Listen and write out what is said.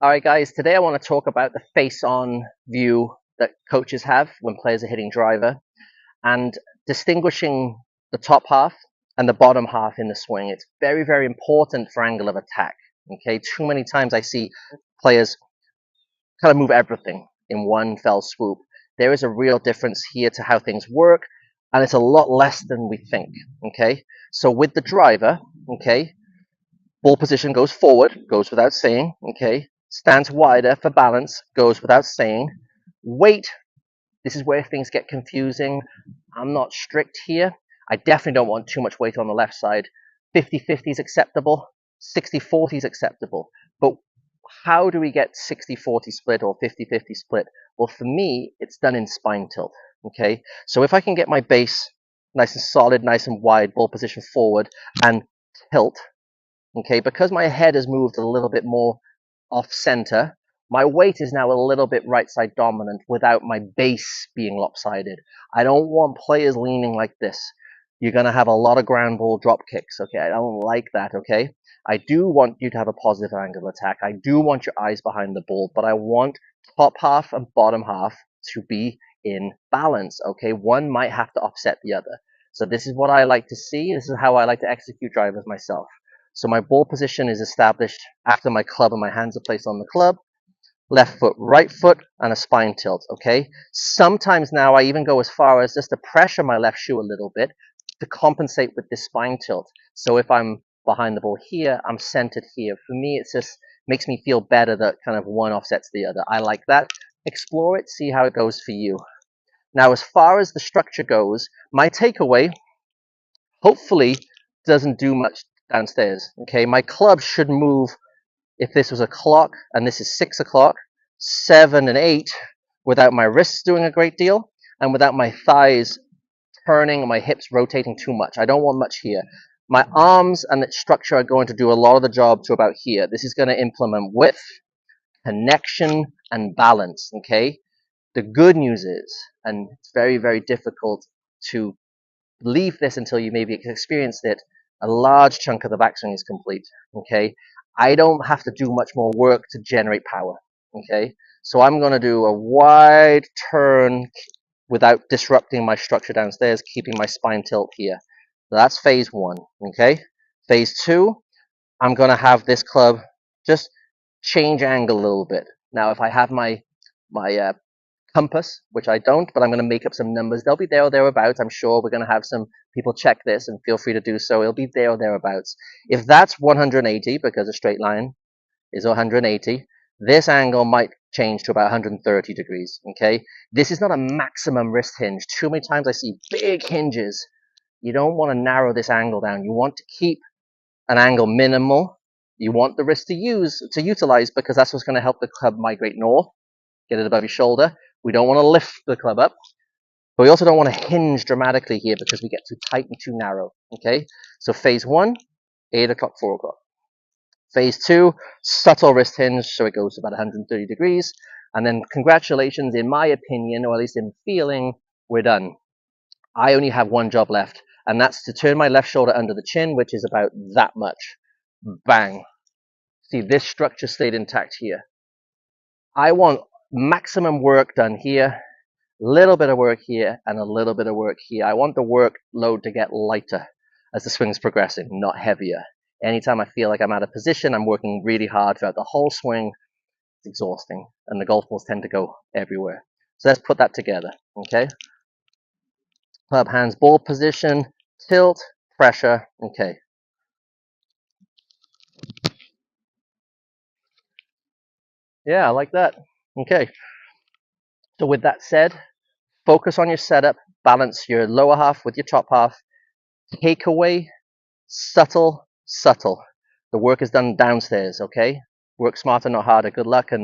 All right, guys, today I want to talk about the face-on view that coaches have when players are hitting driver and distinguishing the top half and the bottom half in the swing. It's very, very important for angle of attack. Okay, too many times I see players kind of move everything in one fell swoop. There is a real difference here to how things work, and it's a lot less than we think. Okay, so with the driver, okay, ball position goes forward, goes without saying, okay? Stands wider for balance, goes without saying. Weight, this is where things get confusing. I'm not strict here. I definitely don't want too much weight on the left side. 50-50 is acceptable, 60-40 is acceptable. But how do we get 60-40 split or 50-50 split? Well, for me, it's done in spine tilt, okay? So if I can get my base nice and solid, nice and wide, ball position forward, and tilt, okay, because my head has moved a little bit more off center, my weight is now a little bit right side dominant without my base being lopsided. I don't want players leaning like this. You're going to have a lot of ground ball drop kicks, okay? I don't like that, okay? I do want you to have a positive angle of attack. I do want your eyes behind the ball, but I want top half and bottom half to be in balance, okay? One might have to offset the other. So this is what I like to see. This is how I like to execute drivers myself. So my ball position is established after my club and my hands are placed on the club. Left foot, right foot, and a spine tilt, okay? Sometimes now I even go as far as just to pressure my left shoe a little bit to compensate with this spine tilt. So if I'm behind the ball here, I'm centered here. For me, it just makes me feel better that kind of one offsets the other. I like that. Explore it, see how it goes for you. Now, as far as the structure goes, my takeaway hopefully doesn't do much downstairs. Okay, my club should move, if this was a clock and this is 6 o'clock, 7 and 8, without my wrists doing a great deal and without my thighs turning and my hips rotating too much. I don't want much here. My arms and the structure are going to do a lot of the job to about here. This is going to implement width, connection, and balance. Okay, the good news is, and it's very, very difficult to leave this until you maybe experienced it, a large chunk of the backswing is complete, okay? I don't have to do much more work to generate power, okay? So I'm going to do a wide turn without disrupting my structure downstairs, keeping my spine tilt here. So that's phase one, okay? Phase two, I'm going to have this club just change angle a little bit. Now, if I have my compass, which I don't, but I'm going to make up some numbers. They'll be there or thereabouts. I'm sure we're going to have some people check this, and feel free to do so. It'll be there or thereabouts. If that's 180, because a straight line is 180, this angle might change to about 130 degrees, okay? This is not a maximum wrist hinge. Too many times I see big hinges. You don't want to narrow this angle down. You want to keep an angle minimal. You want the wrist to utilize, because that's what's going to help the club migrate north, get it above your shoulder. We don't want to lift the club up, but we also don't want to hinge dramatically here because we get too tight and too narrow, okay? So phase one, 8 o'clock, 4 o'clock. Phase two, subtle wrist hinge, so it goes to about 130 degrees. And then congratulations, in my opinion, or at least in feeling, we're done. I only have one job left, and that's to turn my left shoulder under the chin, which is about that much. Bang. See, this structure stayed intact here. I want maximum work done here, little bit of work here, and a little bit of work here. I want the workload to get lighter as the swing's progressing, not heavier. Anytime I feel like I'm out of position, I'm working really hard throughout the whole swing. It's exhausting, and the golf balls tend to go everywhere. So let's put that together, okay? Club hands, ball position, tilt, pressure, okay. Yeah, I like that. Okay. So with that said, focus on your setup, balance your lower half with your top half, takeaway, subtle, subtle. The work is done downstairs, okay? Work smarter, not harder. Good luck. And